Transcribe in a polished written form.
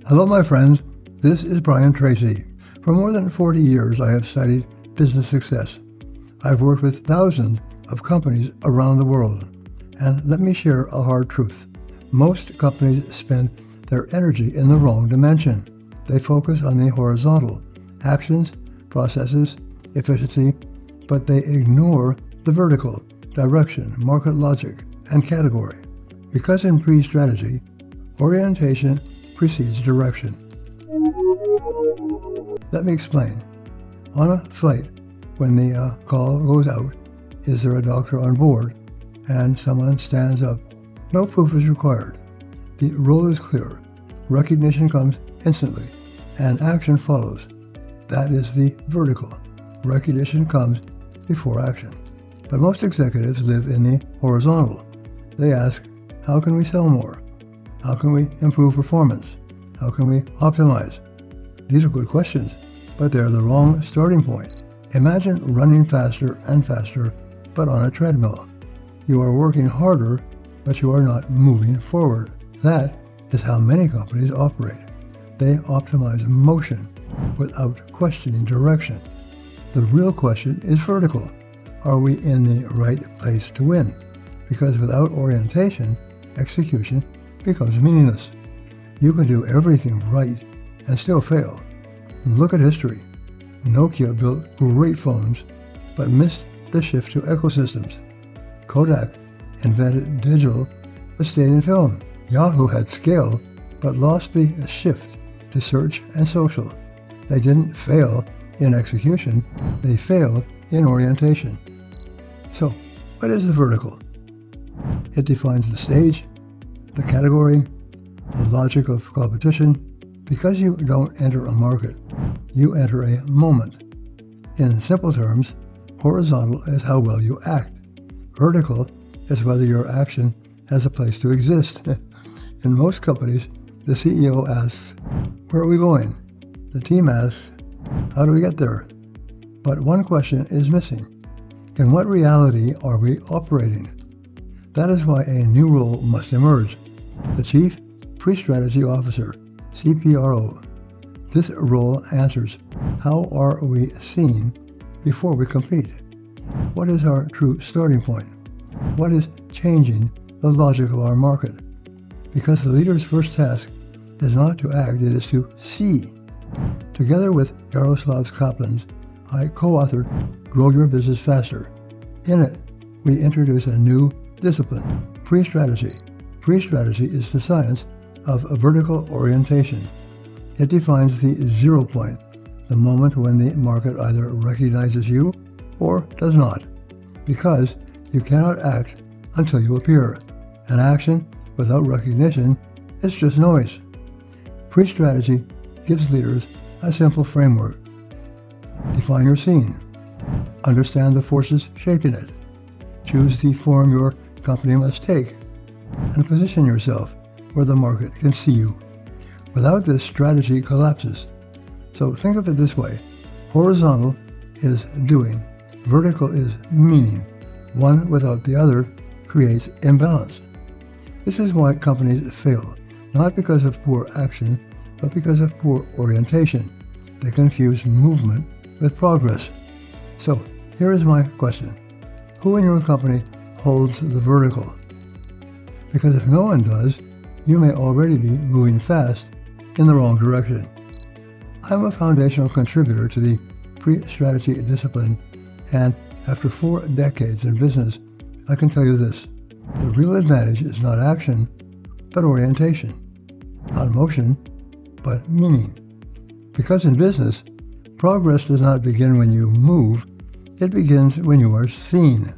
Hello, my friends. This is Tracy. For more than 40 years, I have studied business success. I've worked with thousands of companies around the world. And let me share a hard truth. Most companies spend their energy in the wrong dimension. They focus on the horizontal, actions, processes, efficiency, but they ignore the vertical, direction, market logic, and category. Because in PreStrategy, orientation precedes direction. Let me explain. On a flight, when the call goes out, is there a doctor on board? And someone stands up. No proof is required. The role is clear. Recognition comes instantly, and action follows. That is the vertical. Recognition comes before action. But most executives live in the horizontal. They ask, how can we sell more? How can we improve performance? How can we optimize? These are good questions, but they're the wrong starting point. Imagine running faster and faster, but on a treadmill. You are working harder, but you are not moving forward. That is how many companies operate. They optimize motion without questioning direction. The real question is vertical. Are we in the right place to win? Because without orientation, execution becomes meaningless. You can do everything right and still fail. Look at history. Nokia built great phones, but missed the shift to ecosystems. Kodak invented digital, but stayed in film. Yahoo had scale, but lost the shift to search and social. They didn't fail in execution, they failed in orientation. So, what is the vertical? It defines the stage, the category, the logic of competition. Because you don't enter a market, you enter a moment. In simple terms, horizontal is how well you act. Vertical is whether your action has a place to exist. In most companies, the CEO asks, where are we going? The team asks, how do we get there? But one question is missing. In what reality are we operating? That is why a new role must emerge. The Chief PreStrategy Officer, CPRO. This role answers, how are we seen before we compete? What is our true starting point? What is changing the logic of our market? Because the leader's first task is not to act, it is to see. Together with Yaroslav Kaplan's, I co-authored Grow Your Business Faster. In it, we introduce a new discipline, PreStrategy. PreStrategy is the science of a vertical orientation. It defines the 0 point, the moment when the market either recognizes you or does not, because you cannot act until you appear. An action without recognition is just noise. PreStrategy gives leaders a simple framework. Define your scene. Understand the forces shaping it. Choose the form your company must take, and position yourself where the market can see you. Without this, strategy collapses. So think of it this way. Horizontal is doing. Vertical is meaning. One without the other creates imbalance. This is why companies fail, not because of poor action, but because of poor orientation. They confuse movement with progress. So here is my question. Who in your company holds the vertical? Because if no one does, you may already be moving fast in the wrong direction. I'm a foundational contributor to the PreStrategy discipline, and after 4 decades in business, I can tell you this. The real advantage is not action, but orientation. Not motion, but meaning. Because in business, progress does not begin when you move, it begins when you are seen.